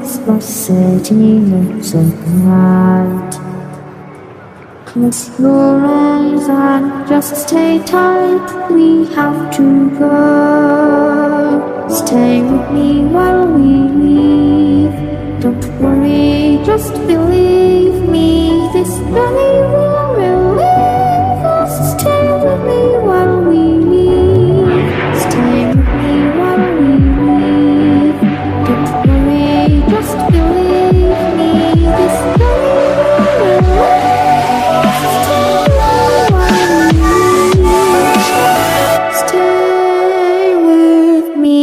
this was setting up so bright. Close your eyes and just stay tight. We have to go. Stay with me while we leave. Don't worry, just believe me. This journey will relieve us. Stay with me while we leave. Stay with me while we leave. Don't worry, just believe me. This journey will relieve us. Stay with me.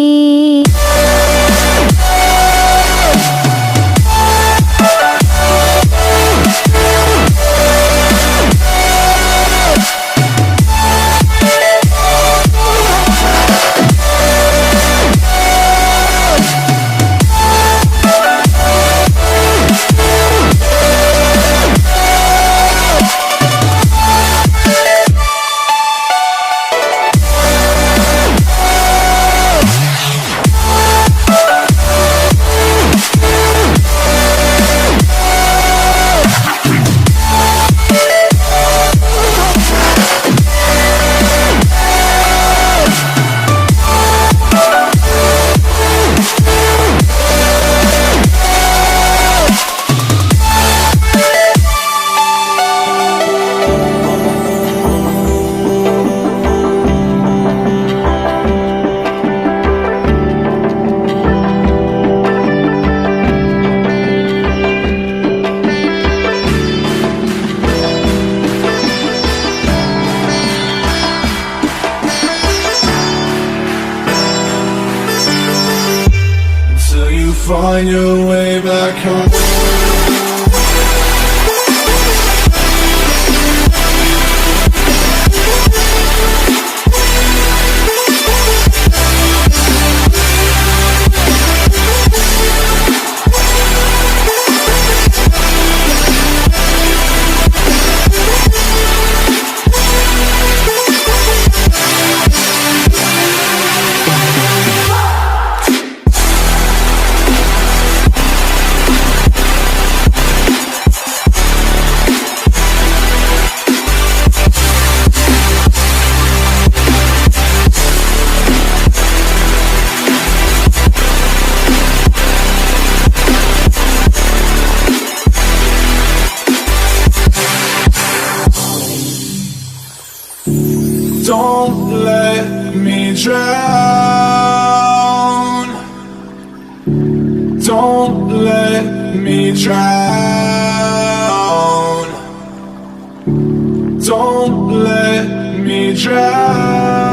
Find your way back home. Don't let me drown. Don't let me drown. Don't let me drown.